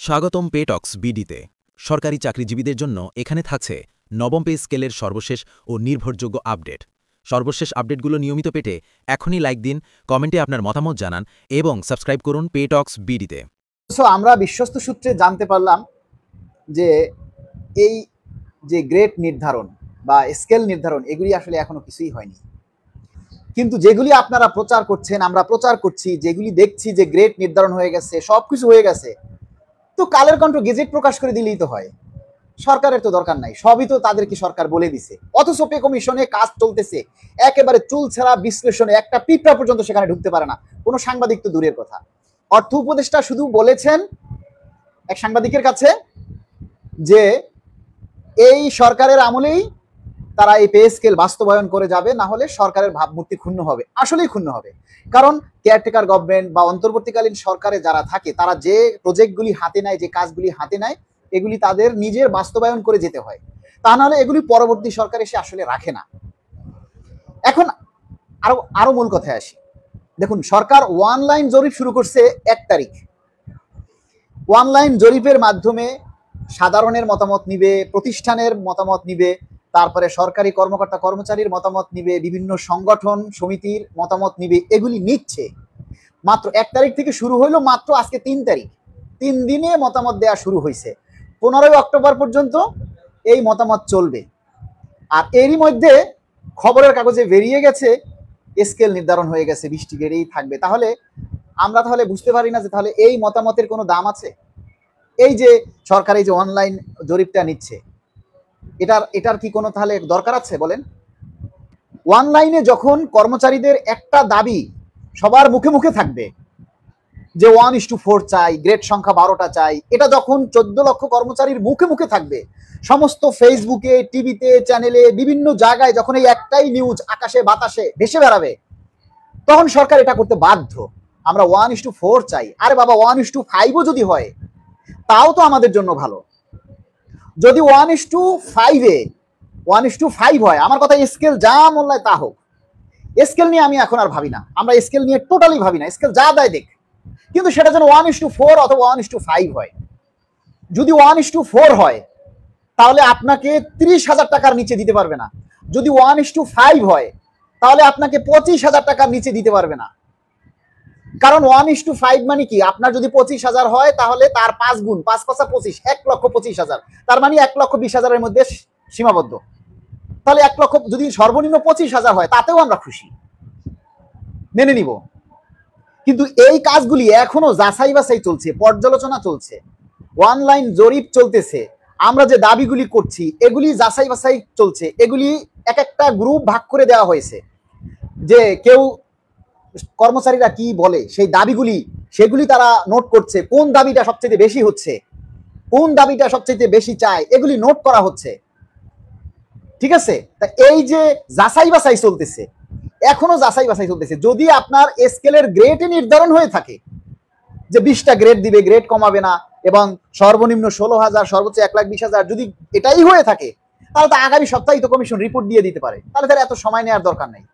স্বাগতম পে টক্স বিডিতে। সরকারি চাকরিজীবীদের জন্য এখানে থাকছে নবম পে স্কেলের সর্বশেষ ও নির্ভরযোগ্য আপডেট। সর্বশেষ আপডেটগুলো নিয়মিত পেতে এখনই লাইক দিন, কমেন্টে আপনার মতামত জানান এবং সাবস্ক্রাইব করুন পে টক্স বিডিতে। আমরা বিশ্বস্ত সূত্রে জানতে পারলাম যে এই যে গ্রেড নির্ধারণ বা স্কেল নির্ধারণ এগুলি আসলে এখনো কিছুই হয়নি, কিন্তু যেগুলি আপনারা প্রচার করছেন, আমরা প্রচার করছি, যেগুলি দেখছি যে গ্রেড নির্ধারণ হয়ে গেছে, সবকিছু হয়ে গেছে, তো কালের কণ্ঠ গেজেট প্রকাশ করে দিলেই তো হয়। সরকারের তো দরকার নাই, সবই তো তাদেরকে সরকার বলে দিছে। অথচ পে কমিশনে কাজ চলতেছে একেবারে চুলছেড়া বিশ্লেষণে, একটা পিঁপড়া পর্যন্ত সেখানে ঢুকতে পারে না, কোনো সাংবাদিক তো দূরের কথা। অর্থ উপদেষ্টা শুধু বলেছেন এক সাংবাদিকের কাছে যে এই সরকারের আমলেই তারা এই পে স্কেল বাস্তবায়ন করে যাবে, না হলে সরকারের ভাবমূর্তি ক্ষুণ্ণ হবে। আসলেই ক্ষুণ্ণ হবে, কারণ কেয়ারটেকার গভর্নমেন্ট বা অন্তর্বর্তীকালীন সরকারে যারা থাকে তারা যে প্রজেক্টগুলি হাতে নেয়, যে কাজগুলি হাতে নেয়, এগুলি তাদের নিজের বাস্তবায়ন করে যেতে হয়, তা নাহলে এগুলি পরবর্তী সরকার এসে আসলে রাখে না। এখন আরো মূল কথায় আসি। দেখুন, সরকার অনলাইন জরিপ শুরু করছে 1 তারিখ। অনলাইন জরিপের মাধ্যমে সাধারণের মতামত নিবে, প্রতিষ্ঠানের মতামত নিবে, তারপরে সরকারি কর্মকর্তা কর্মচারীর মতামত নিবে, বিভিন্ন সংগঠন সমিতির মতামত নিবে, এগুলি নিচ্ছে। মাত্র 1 তারিখ থেকে শুরু হইলো, মাত্র আজকে 3 তারিখ, 3 দিনে মতামত দেওয়া শুরু হয়েছে। 15ই অক্টোবর পর্যন্ত এই মতামত চলবে। আর এরই মধ্যে খবরের কাগজে বেরিয়ে গেছে স্কেল নির্ধারণ হয়ে গেছে, 20টি গ্রেডেই থাকবে। তাহলে আমরা বুঝতে পারি না যে তাহলে এই মতামতের কোনো দাম আছে? এই যে সরকার এই যে অনলাইন জরিপটা নিচ্ছে, এটার কি কোনো তাহলে দরকার আছে বলেন? অনলাইনে যখন কর্মচারীদের একটা দাবি সবার মুখে মুখে থাকবে যে 1:4 চাই, গ্রেড সংখ্যা 12টা চাই, এটা যখন 14 লক্ষ কর্মচারীর মুখে মুখে থাকবে, সমস্ত ফেসবুকে, টিভিতে, চ্যানেলে, বিভিন্ন জায়গায় যখন এই একটাই নিউজ আকাশে বাতাসে ভেসে বেড়াবে, তখন সরকার এটা করতে বাধ্য। আমরা 1:4 চাই। আরে বাবা, 1:5ও যদি হয় তাও তো আমাদের জন্য ভালো। যদি 1:5 হয়, আমার কথা স্কেল যা মোল্লায় তা হোক, স্কেল নিয়ে আমি এখন আর ভাবি না, আমরা স্কেল নিয়ে টোটালি ভাবি না, স্কেল যা দেয় দেখ, কিন্তু সেটা যেন 1:4 অথবা 1:5 হয়। যদি 1:4 হয় তাহলে আপনাকে 30,000 টাকার নিচে দিতে পারবে না। যদি 1:5 হয় তাহলে আপনাকে 25,000 টাকার নিচে দিতে পারবে না। কারণ 1:5 মানে কি, আপনার যদি 25,000 হয় তাহলে তার 5 গুণ, 5 × 25, 1,25,000, তার মানে 1,20,000-এর মধ্যে সীমাবদ্ধ। তাহলে 1 লক্ষ যদি সর্বনিম্ন 25,000 হয় তাতেও আমরা খুশি, মেনে নিব। কিন্তু এই কাজগুলি এখনো যাচাই বাছাই চলছে, পর্যালোচনা চলছে, অনলাইন জরিপ চলতেছে, আমরা যে দাবিগুলি করছি এগুলি যাচাই বাছাই চলছে। এগুলি এক একটা গ্রুপ ভাগ করে দেওয়া হয়েছে, যে কেউ কর্মচারীরা কি বলে সেই দাবিগুলি, সেগুলি তারা নোট করছে, কোন দাবিটা সবচেয়ে বেশি হচ্ছে, কোন দাবিটা সবচেয়ে বেশি চায়, এগুলি নোট করা হচ্ছে। ঠিক আছে, তা এই যে যাচাই বাছাই চলতেছে, এখনো যাচাই বাছাই চলতেছে। যদি আপনার স্কেলের গ্রেড নির্ধারণ হয়ে থাকে যে 20টা গ্রেড দিবে, গ্রেড কমাবে না, এবং সর্বনিম্ন 16,000, সর্বোচ্চ 1,20,000, যদি এটাই হয়ে থাকে, তাহলে তো আগামী সপ্তাহে তো কমিশন রিপোর্ট দিয়ে দিতে পারে, তাহলে তার এত সময় নেওয়ার দরকার নেই।